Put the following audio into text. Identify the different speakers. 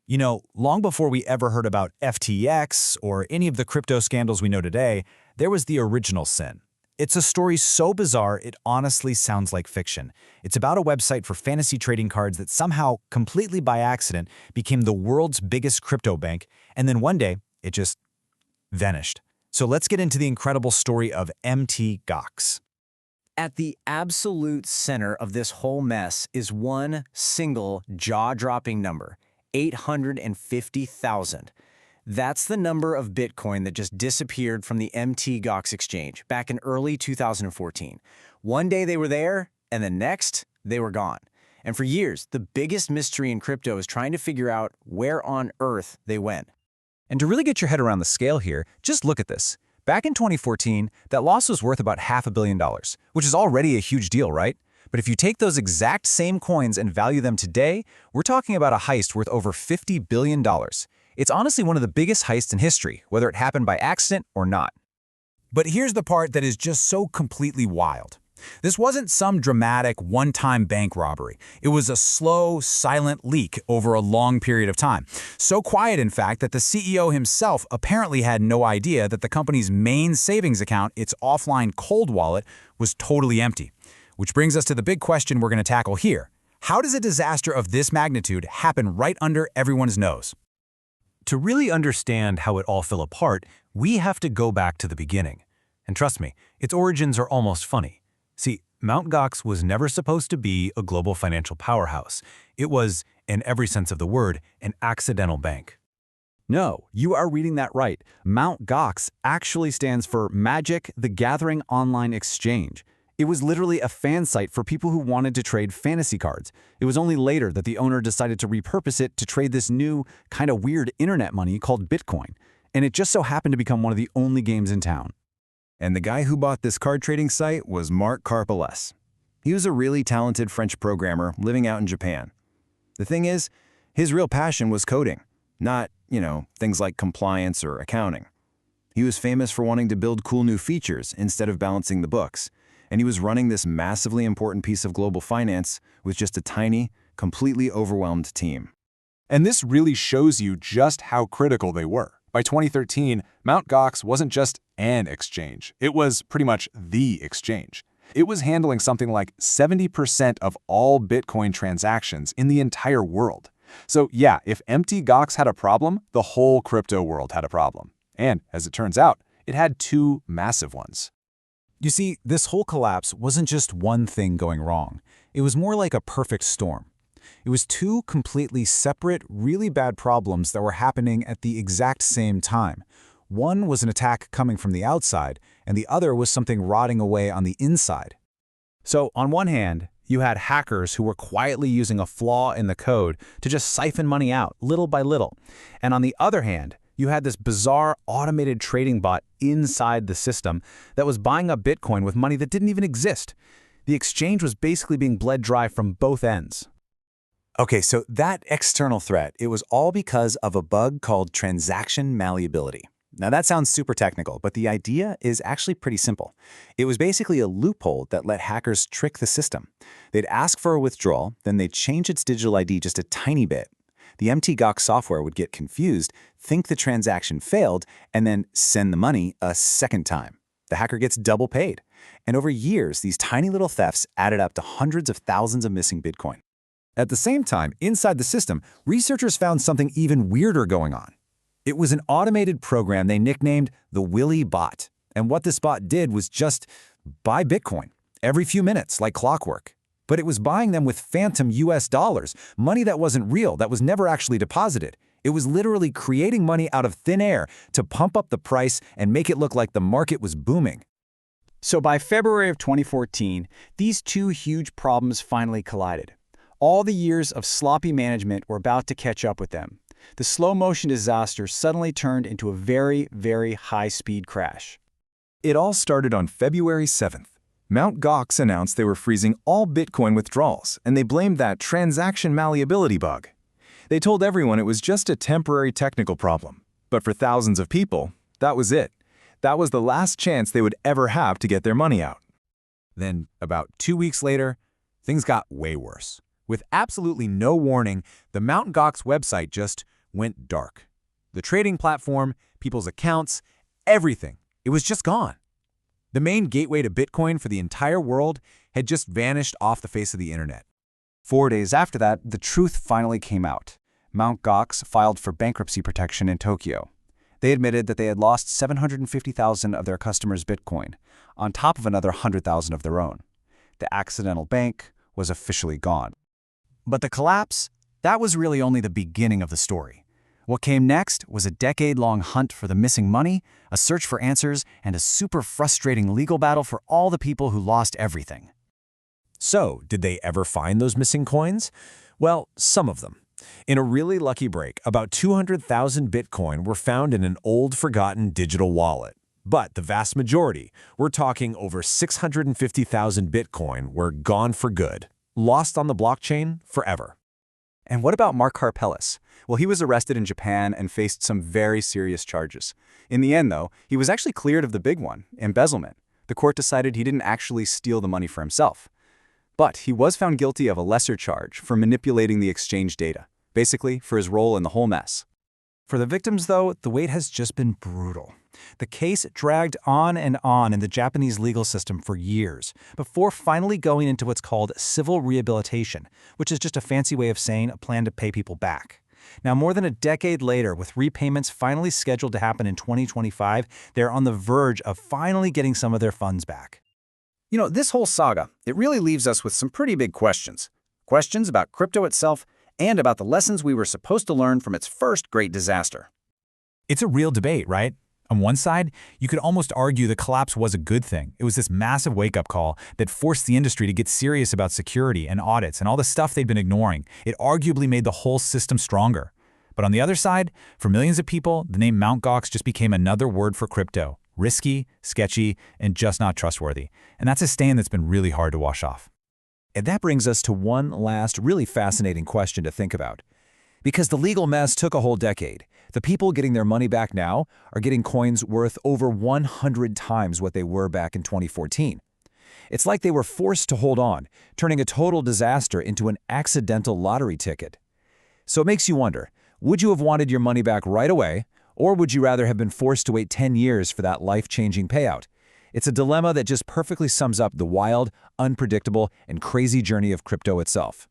Speaker 1: You know, long before we ever heard about FTX or any of the crypto scandals we know today, there was the original sin. It's a story so bizarre it honestly sounds like fiction. It's about a website for fantasy trading cards that somehow, completely by accident, became the world's biggest crypto bank, and then one day, it just vanished. So let's get into the incredible story of Mt. Gox.
Speaker 2: At the absolute center of this whole mess is one single jaw-dropping number, 850,000. That's the number of Bitcoin that just disappeared from the Mt. Gox exchange back in early 2014. One day they were there, and the next, they were gone. And for years, the biggest mystery in crypto is trying to figure out where on earth they went.
Speaker 3: And to really get your head around the scale here, just look at this. Back in 2014, that loss was worth about $500 million, which is already a huge deal, right? But if you take those exact same coins and value them today, we're talking about a heist worth over $50 billion. It's honestly one of the biggest heists in history, whether it happened by accident or not.
Speaker 1: But here's the part that is just so completely wild. This wasn't some dramatic one-time bank robbery. It was a slow, silent leak over a long period of time. So quiet, in fact, that the CEO himself apparently had no idea that the company's main savings account, its offline cold wallet, was totally empty. Which brings us to the big question we're going to tackle here. How does a disaster of this magnitude happen right under everyone's nose?
Speaker 4: To really understand how it all fell apart, we have to go back to the beginning. And trust me, its origins are almost funny. See, Mt. Gox was never supposed to be a global financial powerhouse. It was, in every sense of the word, an accidental bank.
Speaker 3: No, you are reading that right. Mt. Gox actually stands for Magic: The Gathering Online Exchange. It was literally a fan site for people who wanted to trade fantasy cards. It was only later that the owner decided to repurpose it to trade this new, kind of weird internet money called Bitcoin. And it just so happened to become one of the only games in town.
Speaker 5: And the guy who bought this card trading site was Mark Karpelès. He was a really talented French programmer living out in Japan. The thing is, his real passion was coding, not, things like compliance or accounting. He was famous for wanting to build cool new features instead of balancing the books. And he was running this massively important piece of global finance with just a tiny, completely overwhelmed team.
Speaker 6: And this really shows you just how critical they were. By 2013, Mt. Gox wasn't just an exchange. It was pretty much the exchange. It was handling something like 70% of all Bitcoin transactions in the entire world. So yeah, if Mt. Gox had a problem, the whole crypto world had a problem. And as it turns out, it had two massive ones.
Speaker 1: You see, this whole collapse wasn't just one thing going wrong. It was more like a perfect storm. It was two completely separate, really bad problems that were happening at the exact same time. One was an attack coming from the outside, and the other was something rotting away on the inside.
Speaker 3: So, on one hand, you had hackers who were quietly using a flaw in the code to just siphon money out, little by little. And on the other hand, you had this bizarre automated trading bot inside the system that was buying up Bitcoin with money that didn't even exist. The exchange was basically being bled dry from both ends.
Speaker 1: Okay, so that external threat, it was all because of a bug called transaction malleability. Now that sounds super technical, but the idea is actually pretty simple. It was basically a loophole that let hackers trick the system. They'd ask for a withdrawal, then they'd change its digital ID just a tiny bit. The Mt. Gox software would get confused, think the transaction failed, and then send the money a second time. The hacker gets double paid. And over years, these tiny little thefts added up to hundreds of thousands of missing Bitcoin.
Speaker 3: At the same time, inside the system, researchers found something even weirder going on. It was an automated program they nicknamed the Willy bot. And what this bot did was just buy Bitcoin every few minutes like clockwork. But it was buying them with phantom US dollars, money that wasn't real, that was never actually deposited. It was literally creating money out of thin air to pump up the price and make it look like the market was booming.
Speaker 2: So by February of 2014, these two huge problems finally collided. All the years of sloppy management were about to catch up with them. The slow-motion disaster suddenly turned into a very, very high-speed crash.
Speaker 5: It all started on February 7th. Mt. Gox announced they were freezing all Bitcoin withdrawals, and they blamed that transaction malleability bug. They told everyone it was just a temporary technical problem. But for thousands of people, that was it. That was the last chance they would ever have to get their money out.
Speaker 1: Then, about 2 weeks later, things got way worse. With absolutely no warning, the Mt. Gox website just
Speaker 3: went dark. The trading platform, people's accounts, everything. It was just gone. The main gateway to Bitcoin for the entire world had just vanished off the face of the internet.
Speaker 1: 4 days after that, the truth finally came out. Mt. Gox filed for bankruptcy protection in Tokyo. They admitted that they had lost 750,000 of their customers' Bitcoin, on top of another 100,000 of their own. The accidental bank was officially gone.
Speaker 2: But the collapse, that was really only the beginning of the story. What came next was a decade-long hunt for the missing money, a search for answers, and a super frustrating legal battle for all the people who lost everything.
Speaker 3: So, did they ever find those missing coins? Well, some of them. In a really lucky break, about 200,000 Bitcoin were found in an old, forgotten digital wallet. But the vast majority, we're talking over 650,000 Bitcoin, were gone for good, lost on the blockchain forever.
Speaker 1: And what about Mark Karpelès? Well, he was arrested in Japan and faced some very serious charges. In the end, though, he was actually cleared of the big one, embezzlement. The court decided he didn't actually steal the money for himself. But he was found guilty of a lesser charge for manipulating the exchange data, basically for his role in the whole mess.
Speaker 2: For the victims, though, the wait has just been brutal. The case dragged on and on in the Japanese legal system for years, before finally going into what's called civil rehabilitation, which is just a fancy way of saying a plan to pay people back. Now, more than a decade later, with repayments finally scheduled to happen in 2025, they're on the verge of finally getting some of their funds back.
Speaker 5: You know, this whole saga, it really leaves us with some pretty big questions. Questions about crypto itself and about the lessons we were supposed to learn from its first great disaster.
Speaker 4: It's a real debate, right? On one side, you could almost argue the collapse was a good thing. It was this massive wake-up call that forced the industry to get serious about security and audits and all the stuff they'd been ignoring. It arguably made the whole system stronger. But on the other side, for millions of people, the name Mt. Gox just became another word for crypto. Risky, sketchy, and just not trustworthy. And that's a stain that's been really hard to wash off.
Speaker 3: And that brings us to one last really fascinating question to think about. Because the legal mess took a whole decade, the people getting their money back now are getting coins worth over 100 times what they were back in 2014. It's like they were forced to hold on, turning a total disaster into an accidental lottery ticket. So it makes you wonder, would you have wanted your money back right away, or would you rather have been forced to wait 10 years for that life-changing payout? It's a dilemma that just perfectly sums up the wild, unpredictable, and crazy journey of crypto itself.